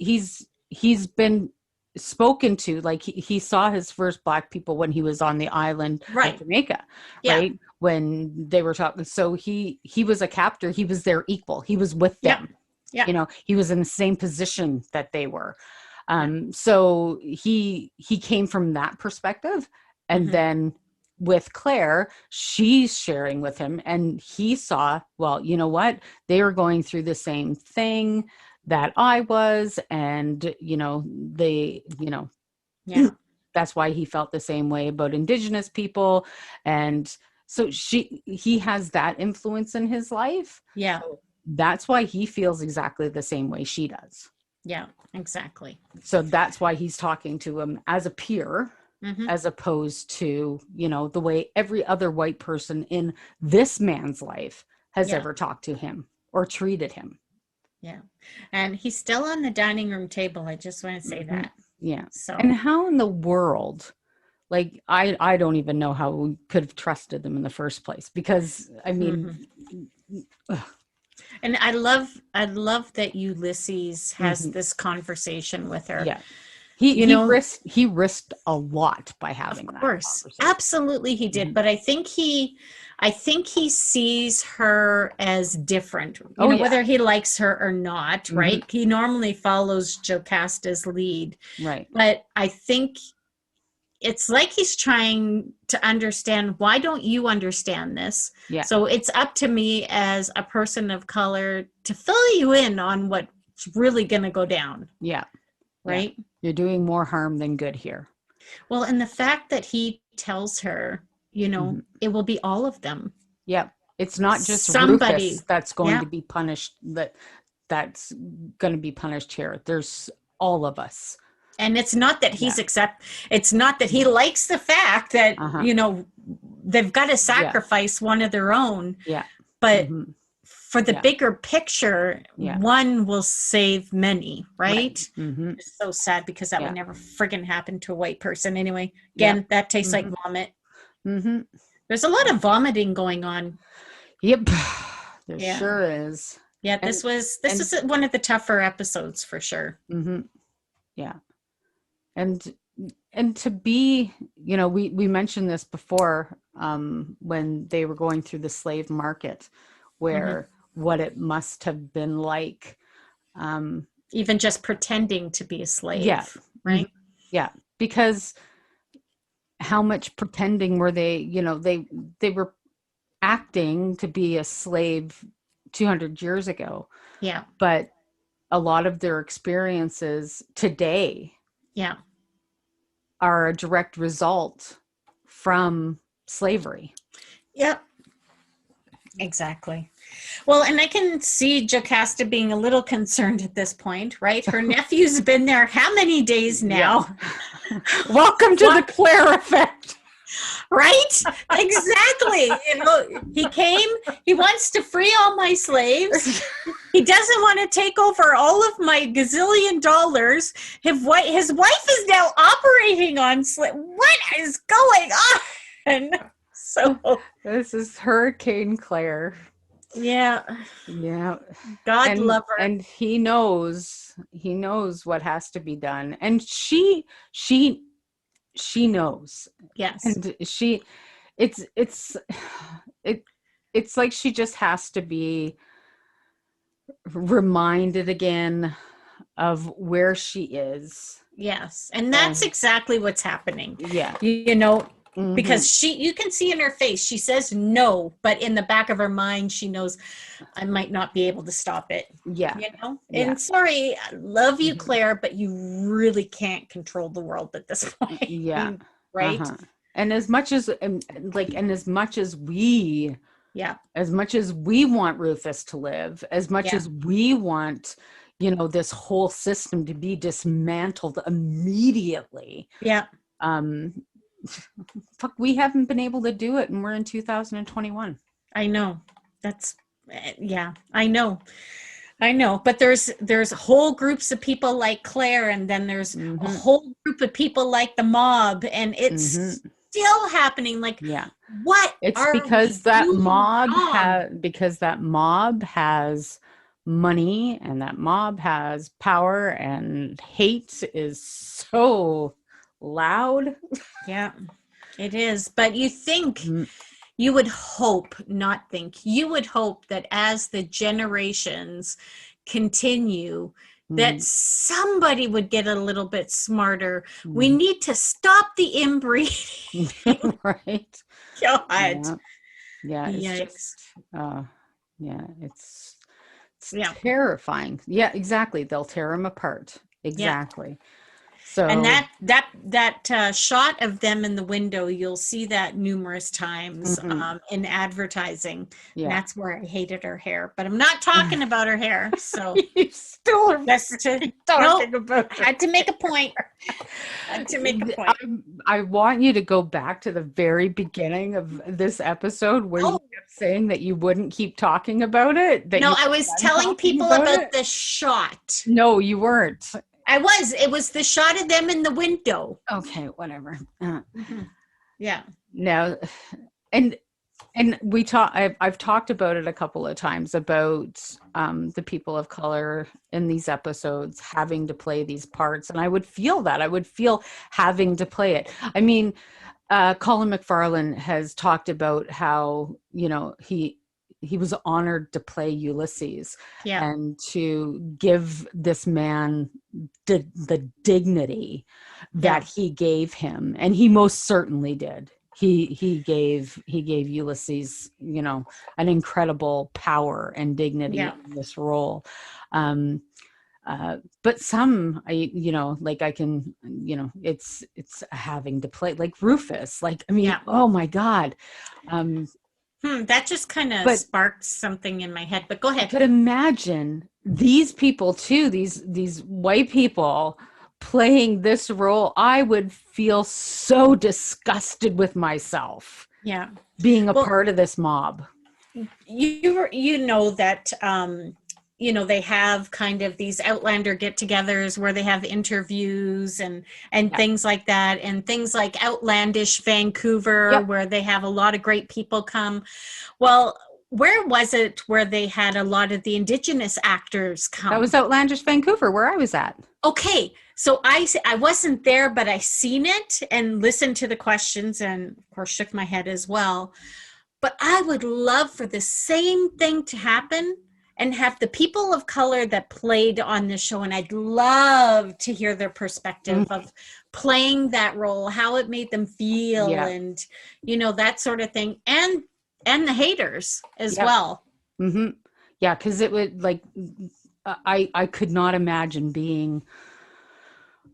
been spoken to, like he saw his first Black people when he was on the island Right. of Jamaica, Yeah. right? When they were talking. So he was a captor, he was their equal, he was with Yeah. them. Yeah. You know, he was in the same position that they were. So he came from that perspective, and Mhm. then with Claire, she's sharing with him, and he saw, well, you know what? They were going through the same thing that I was, and, Yeah. that's why he felt the same way about Indigenous people. And so he has that influence in his life. Yeah. So that's why he feels exactly the same way she does. Yeah, exactly. So that's why he's talking to him as a peer, as opposed to, the way every other white person in this man's life has ever talked to him or treated him. Yeah. And he's still on the dining room table. I just want to say that. Yeah. So, and how in the world, like, I don't even know how we could have trusted them in the first place, because I mean, and I love that Ulysses has this conversation with her. Yeah. He risked a lot by having that. Of course. Absolutely he did. But I think he sees her as different, whether he likes her or not, right? He normally follows Jocasta's lead. Right. But I think it's like he's trying to understand, why don't you understand this? Yeah. So it's up to me as a person of color to fill you in on what's really going to go down. Yeah. Right? Yeah. You're doing more harm than good here. Well, and the fact that he tells her, it will be all of them. Yeah. It's not just somebody Rufus that's going to be punished, that's going to be punished here. There's all of us. And it's not that he's it's not that he likes the fact that, they've got to sacrifice one of their own. Yeah. But for the bigger picture, one will save many, right? It's so sad, because that would never friggin' happen to a white person. Anyway, again, that tastes like vomit. There's a lot of vomiting going on. Yep. There sure is. Yeah, this was one of the tougher episodes for sure. Yeah. And to be, we mentioned this before, when they were going through the slave market, where what it must have been like, even just pretending to be a slave, right? Yeah, because how much pretending were they? They were acting to be a slave 200 years ago. Yeah, but a lot of their experiences today, are a direct result from slavery. Yep. Exactly. Well, and I can see Jocasta being a little concerned at this point, right? Her nephew's been there how many days now? Welcome to the Claire effect. Right? Exactly. He came, he wants to free all my slaves. He doesn't want to take over all of my gazillion dollars. His wife is now operating on slaves. What is going on? So this is Hurricane Claire. Yeah. God love her. And he knows what has to be done. And she knows. Yes. And it's like she just has to be reminded again of where she is. Yes. And that's exactly what's happening. Yeah. Because you can see in her face, she says no, but in the back of her mind, she knows I might not be able to stop it. Yeah. And sorry, I love you, Claire, but you really can't control the world at this point. Yeah. Right. And as much as we want Rufus to live, as much as we want, this whole system to be dismantled immediately. Yeah. Fuck, we haven't been able to do it, and we're in 2021. I know. I know. But there's whole groups of people like Claire, and then there's a whole group of people like the mob, and it's still happening. Like, what? It's because that mob has money, and that mob has power, and hate is so loud. Yeah, it is. But you think, you would hope, not think, you would hope that as the generations continue, that somebody would get a little bit smarter. We Mhm. need to stop the inbreeding. Right. God. Yeah. Yeah. It's Yikes. just, yeah, it's Yeah. terrifying. Yeah, exactly. They'll tear them apart. Exactly. And So, that shot of them in the window, you'll see that numerous times mhm. in advertising. And Yeah. that's where I hated her hair. But I'm not talking about her hair. So You still are just to talking no, about had to make a point. Had to make a point. I want you to go back to the very beginning of this episode where you Oh kept saying that you wouldn't keep talking about it, that no, you I were was done telling talking people about about it. the shot. No, you weren't. It was the shot of them in the window. Okay, whatever. Yeah. Now, and we talk. I've talked about it a couple of times about the people of color in these episodes having to play these parts, and I would feel that. I would feel having to play it. I mean, Colin McFarlane has talked about how, he was honored to play Ulysses, Yeah. and to give this man the dignity that he gave him, and he most certainly did. He gave Ulysses, an incredible power and dignity in this role. Um, but some, I can, it's having to play like Rufus, like, I mean, oh my God. That just kind of But sparked something in my head, but go ahead. But imagine these people too, these white people playing this role. I would feel so disgusted with myself. Yeah. Being a part of this mob. You know that they have kind of these Outlander get-togethers where they have interviews and things like that, and things like Outlandish Vancouver where they have a lot of great people come. Well, where was it where they had a lot of the Indigenous actors come? That was Outlandish Vancouver, where I was at. Okay, so I wasn't there, but I seen it and listened to the questions, and of course shook my head as well. But I would love for the same thing to happen and have the people of color that played on the show, and I'd love to hear their perspective of playing that role, how it made them feel, and that sort of thing, and the haters as well. Mm-hmm. Yeah, because it would, like, I could not imagine being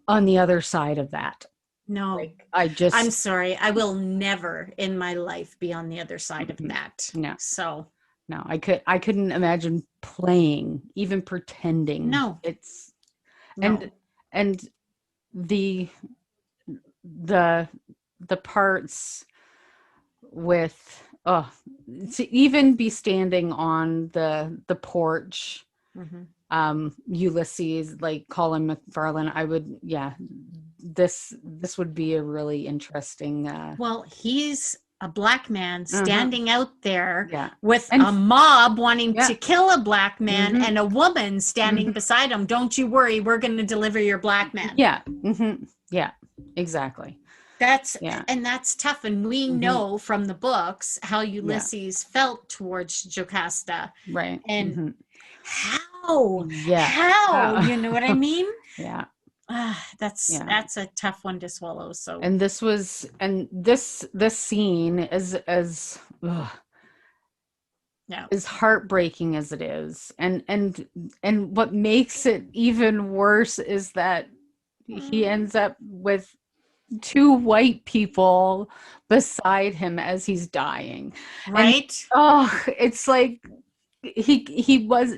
on the other side of that. No, like, I'm sorry. I will never in my life be on the other side of that. No. So no, I couldn't imagine playing, even pretending. No. It's no. and the parts with to even be standing on the porch, Ulysses, like Colin McFarlane, I would, this would be a really interesting well, he's a black man standing out there with and a mob wanting to kill a black man, and a woman standing beside him. Don't you worry, we're going to deliver your black man. Yeah. Yeah, exactly. That's tough, and we know from the books how Ulysses felt towards Jocasta, right? And how you know what I mean? That's a tough one to swallow. So, and this scene is as heartbreaking as it is, and what makes it even worse is that he ends up with two white people beside him as he's dying, right? And, it's like he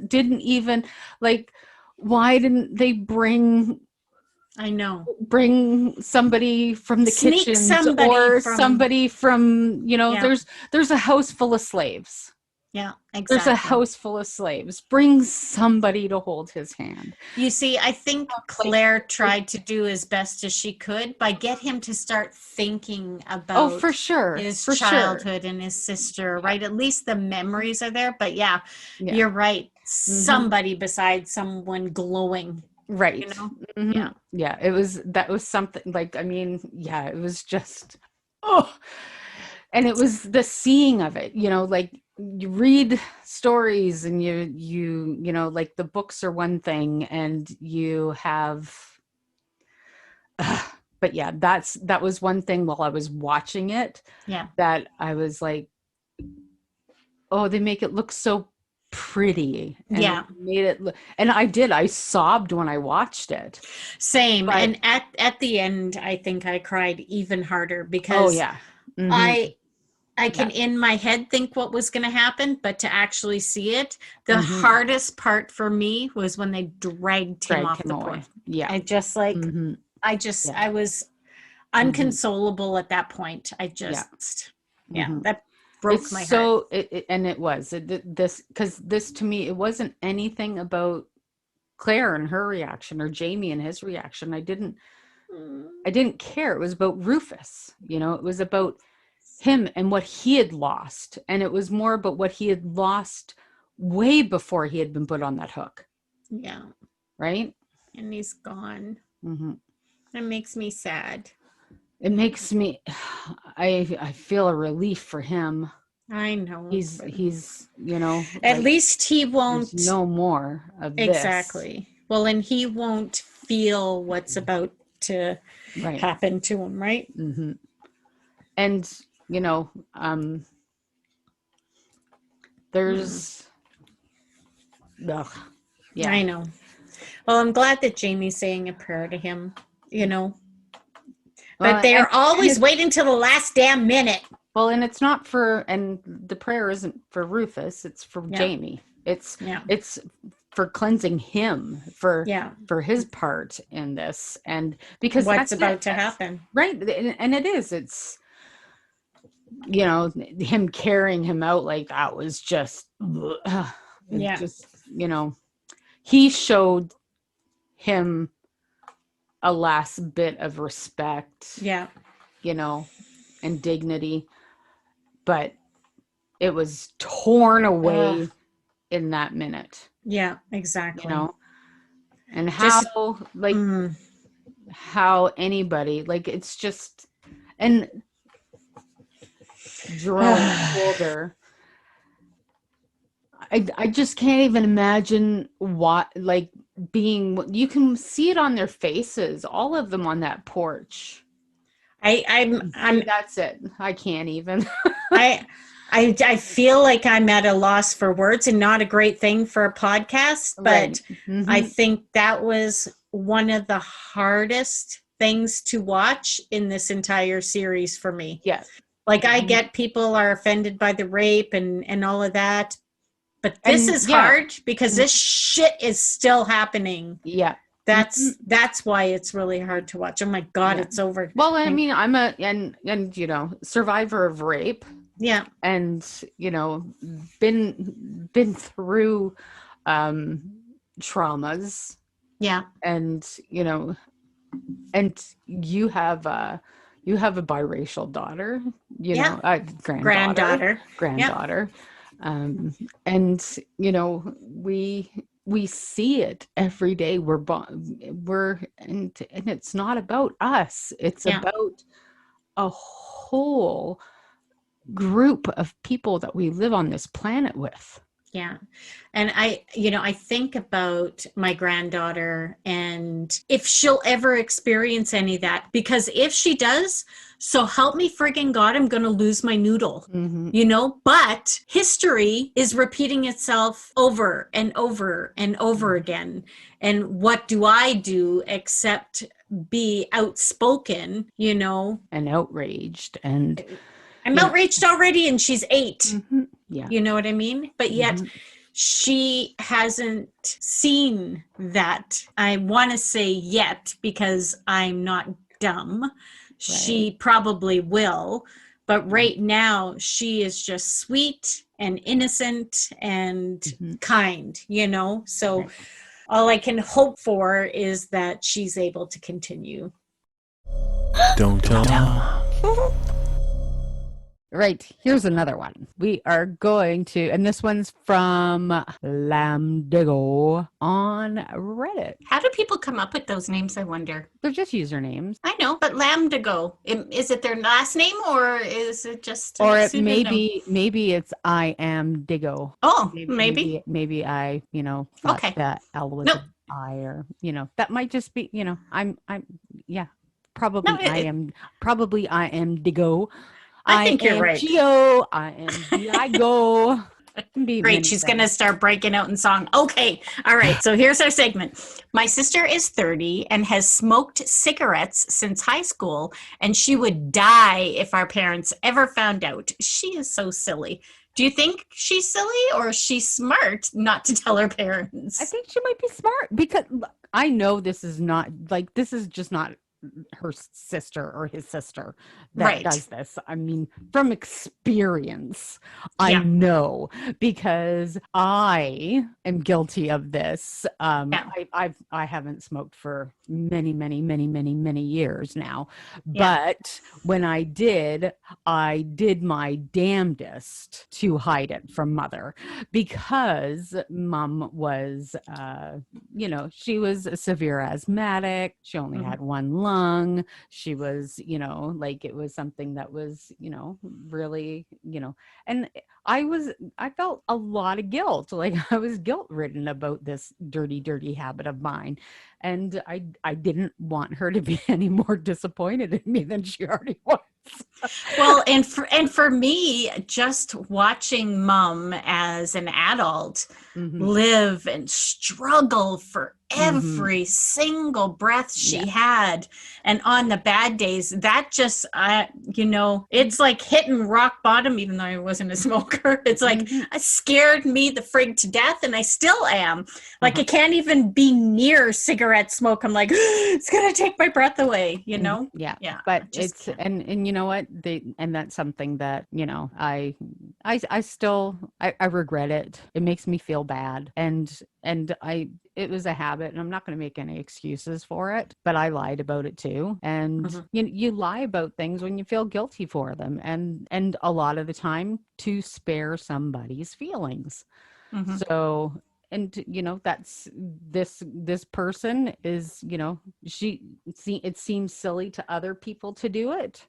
didn't even, like, why didn't they bring somebody from the kitchen, or somebody from there's a house full of slaves. Yeah, exactly. There's a house full of slaves. Bring somebody to hold his hand. You see, I think Claire tried to do as best as she could by get him to start thinking about for sure. His childhood and his sister, right? At least the memories are there. But you're right. Somebody besides someone glowing. Right. That was something, like, I mean, it was just, And it was the seeing of it, like you read stories and you know, like the books are one thing and you have, but yeah, that was one thing while I was watching it. Yeah. That I was like, oh, they make it look so pretty. And Yeah. made it look, and I sobbed when I watched it. Same. But, and at the end, I think I cried even harder oh because yeah. Mm-hmm. I can in my head think what was going to happen, but to actually see it, the Mm-hmm. hardest part for me was when they dragged him off the away. porch. Yeah. I just like, Mm-hmm. I was unconsolable at that point. I just, that broke It's my heart. so and it was this, because this to me, it wasn't anything about Claire and her reaction or Jamie and his reaction. I didn't care. It was about Rufus. It was about him and what he had lost, and it was more about what he had lost way before he had been put on that hook. Yeah. Right. And he's gone. Mm-hmm. It makes me sad. It makes me, I feel a relief for him. I know. He's at least he won't no more of this. Exactly. Well, and he won't feel what's about to happen to him, right? Mm-hmm. And there's yeah. I know. Well, I'm glad that Jamie's saying a prayer to him, but they're always waiting till the last damn minute. Well, and it's not and the prayer isn't for Rufus, it's for Jamie. It's for cleansing him for his part in this, and because what's about to happen. Right. And it's him carrying him out like that was just he showed him a last bit of respect, and dignity, but it was torn away in that minute. Yeah, exactly. And how how anybody, it's just, and drawing older, I just can't even imagine what, being, you can see it on their faces, all of them on that porch. I'm that's it. I can't even. I feel like I'm at a loss for words, and not a great thing for a podcast, but I think that was one of the hardest things to watch in this entire series for me. Yes. I get people are offended by the rape and all of that, but this is hard because this shit is still happening. Yeah. That's why it's really hard to watch. Oh my God, it's over. Well, I mean, I'm a survivor of rape. Yeah. And been through traumas. Yeah. And and you have a biracial daughter, granddaughter. And we see it every day. And it's not about us. It's about a whole group of people that we live on this planet with. Yeah. And I think about my granddaughter and if she'll ever experience any of that, because if she does, so help me friggin' God, I'm going to lose my noodle, but history is repeating itself over and over and over again. And what do I do except be outspoken, and outraged, and I'm outraged already, and she's 8. Mm-hmm. Yeah. You know what I mean? But yet she hasn't seen that. I want to say yet because I'm not dumb. Right. She probably will. But right now she is just sweet and innocent and kind, So all I can hope for is that she's able to continue. Don't tell Mom. Right. Here's another one. We are going to, and this one's from Lamdigo on Reddit. How do people come up with those names, I wonder? They're just usernames. I know, but Lamdigo, is it their last name or is it just Or a it pseudonym? maybe it's I am Digo. Oh, Maybe I, thought Okay. that L was Nope. an I, or, that might just be, yeah, No, probably I am Digo. I I think you're am right. Geo. I am Diego. Be Great. many She's going things. to start breaking out in song. Okay. All right. So here's our segment. My sister is 30 and has smoked cigarettes since high school, and she would die if our parents ever found out. She is so silly. Do you think she's silly or is she smart not to tell her parents? I think she might be smart because I know this is just not her sister or his sister that Right. does this. I mean, from experience, I Yeah. know because I am guilty of this. Yeah. I haven't smoked for many years now, Yeah. but when I did my damnedest to hide it from mother because mom was, she was a severe asthmatic. She only had one lung. She was, it was something that was, really, and I felt a lot of guilt. Like I was guilt ridden about this dirty habit of mine. And I didn't want her to be any more disappointed in me than she already was. Well, and for me, just watching mom as an adult live and struggle for every single breath she had, and on the bad days, that just it's like hitting rock bottom. Even though I wasn't a smoker, it's like it scared me the frig to death, and I still am. Like I can't even be near cigarette smoke. I'm like, it's gonna take my breath away. Yeah. But it's and you know what, and that's something that I still regret it. It makes me feel bad, and it was a habit, and I'm not going to make any excuses for it, but I lied about it too. And you lie about things when you feel guilty for them, and a lot of the time to spare somebody's feelings. So, and that's this person is, it seems silly to other people to do it.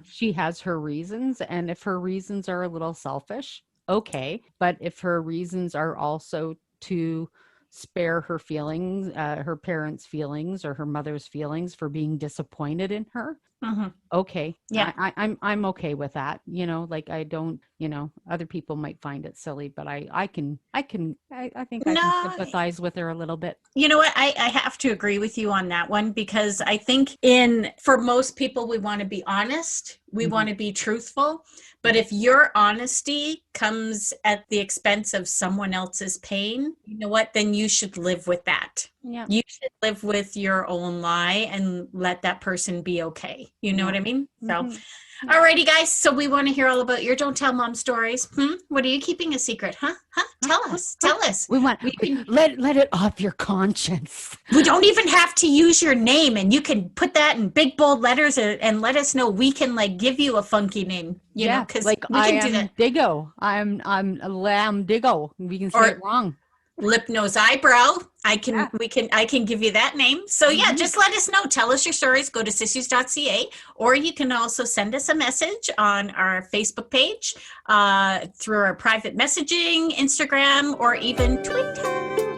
She has her reasons, and if her reasons are a little selfish, okay, but if her reasons are also to spare her feelings, her parents' feelings or her mother's feelings for being disappointed in her, okay, Yeah. I'm okay with that. Like I don't, other people might find it silly, but I think I can sympathize with her a little bit. You know what? I have to agree with you on that one, because I think for most people, we want to be honest. We want to be truthful. But if your honesty comes at the expense of someone else's pain, you know what? Then you should live with that. Yeah. You should live with your own lie and let that person be okay. You know what I mean? So, alrighty, guys. So we want to hear all about your Don't Tell Mom stories. What are you keeping a secret? Huh? Tell us. Tell us. We want let it off your conscience. We don't even have to use your name, and you can put that in big bold letters and let us know. We can give you a funky name, you know, because like we can do that. Digo. I'm a lamb Digo. We can say it wrong. Lip nose eyebrow. I can give you that name. So just let us know. Tell us your stories. Go to sissues.ca, or you can also send us a message on our Facebook page, through our private messaging, Instagram, or even Twitter.